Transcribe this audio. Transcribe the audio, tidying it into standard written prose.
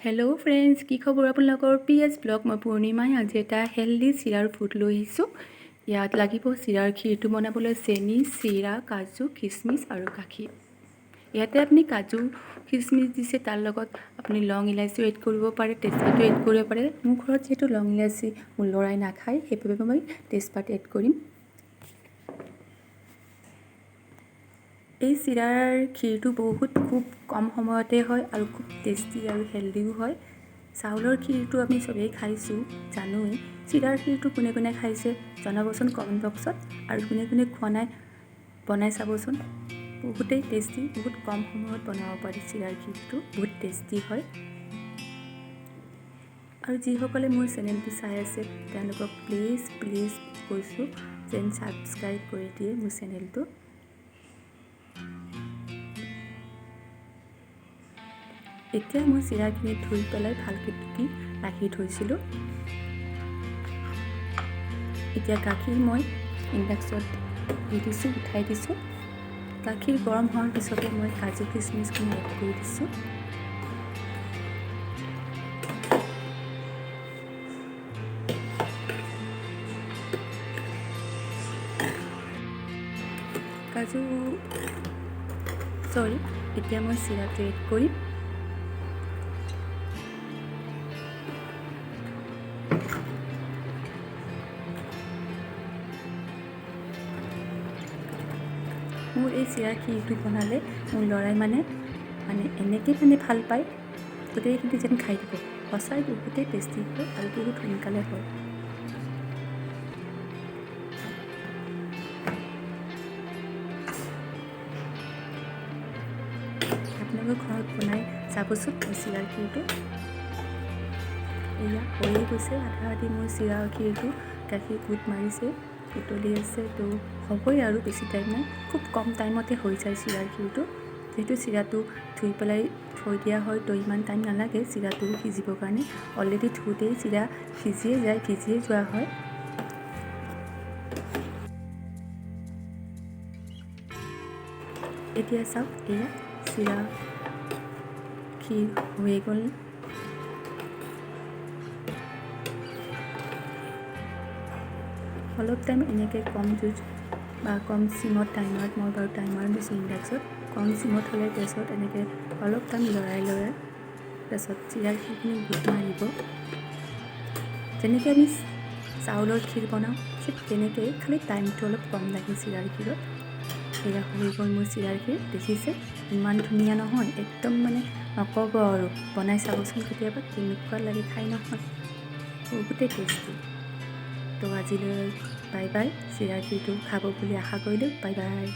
Hello' friends, কি খবৰ আপোনালোকৰ? PS ব্লগ, মই পূৰ্ণিমাই আজি এটা হেল্ডি চিৰাৰ ফুড লৈ আহিছোঁ। ইয়াত লাগিব চিৰাৰ ক্ষীৰটো বনাবলৈ চেনি, চিৰা, কাজু, খিচমিচ আৰু গাখীৰ। ইয়াতে আপুনি কাজু খিচমিচ দিছে, তাৰ লগত আপুনি লং ইলাচিও এড কৰিব পাৰে, তেজপাতো এড কৰিব পাৰে। মোৰ ঘৰত যিহেতু লং ইলাচি মোৰ ল'ৰাই নাখায়, সেইবাবে মই তেজপাত এড কৰিম। এই চিৰাৰ ক্ষীৰটো খুব কম সময়তে হয় আৰু খুব টেষ্টি আৰু হেল্ডিও হয়। চাউলৰ ক্ষীৰটো আমি চবেই খাইছোঁ, জানোৱেই। চিৰাৰ ক্ষীৰটো কোনে কোনে খাইছে জনাবচোন কমেণ্ট বক্সত, আৰু কোনে কোনে খোৱা নাই বনাই চাবচোন। বহুতেই টেষ্টি, বহুত কম সময়ত বনাব পাৰি চিৰাৰ ক্ষীৰটো, বহুত টেষ্টি হয়। আৰু যিসকলে মোৰ চেনেলটো চাই আছে তেওঁলোকক প্লিজ কৈছোঁ যেন ছাবস্ক্ৰাইব কৰি দিয়ে মোৰ চেনেলটো। এতিয়া মই চিৰাখিনি ধুই পেলাই ভালকৈ টুকি ৰাখি থৈছিলোঁ। এতিয়া গাখীৰ মই ইণ্ডাকশ্যনত দি দিছোঁ, উঠাই দিছোঁ। গাখীৰ গৰম হোৱাৰ পিছতে মই কাজু খিচমিচখিনি এড কৰি দিছোঁ। এতিয়া মই চিৰাটো এড কৰিম। মোৰ এই চিৰাৰ ক্ষীৰটো বনালে মোৰ ল'ৰাই মানে এনেকৈ ভাল পায়, গোটেইখিনি যেন খাই দিব। সঁচাই বহুতেই টেষ্টি হয় আৰু বহুত সোনকালে হয়। আপোনালোকৰ ঘৰত বনাই চাবচোন এই চিৰাৰ ক্ষীৰটো। এয়া হৈয়ে গৈছে, আধা আধি মোৰ চিৰাৰ ক্ষীৰটো গাখীৰ গোট মাৰিছে, উতলি আছে, তো হ'বই আৰু বেছি টাইম নাই, খুব কম টাইমতে হৈ যায় চিৰাৰ ক্ষীৰটো। যিহেতু চিৰাটো ধুই পেলাই থৈ দিয়া হয়, তো ইমান টাইম নালাগে চিৰাটো সিজিবৰ কাৰণে। অলৰেডি ধুওঁতেই চিৰা ভিজিয়ে যোৱা হয়। এতিয়া চাওক, এয়া চিৰা ক্ষীৰ হৈ গ'ল। অলপ টাইম এনেকৈ কম জুইত বা কম চিমত, মই বাৰু টাইমাৰ দিছোঁ ইণ্ডাকশ্যনত, কম চিমত হ'লে গেছত এনেকৈ অলপ টাইম লৰাই তাৰপিছত চিৰাৰ ক্ষীৰখিনি গোট মাৰিব। যেনেকৈ আমি চাউলৰ ক্ষীৰ বনাওঁ ঠিক তেনেকৈ, খালি টাইমটো অলপ কম লাগে চিৰাৰ ক্ষীৰত। এয়া হৈ গ'ল মোৰ চিৰাৰ ক্ষীৰ, দেখিছে ইমান ধুনীয়া নহয়, একদম নক'ব আৰু, বনাই চাবচোন কেতিয়াবা কেনেকুৱা লাগে খাই নহয়, বহুতেই টেষ্টি। তো আজিলৈ বাই বাই। চিৰাৰ ক্ষীৰটো খাব বুলি আশা কৰিলোঁ। Bye bye.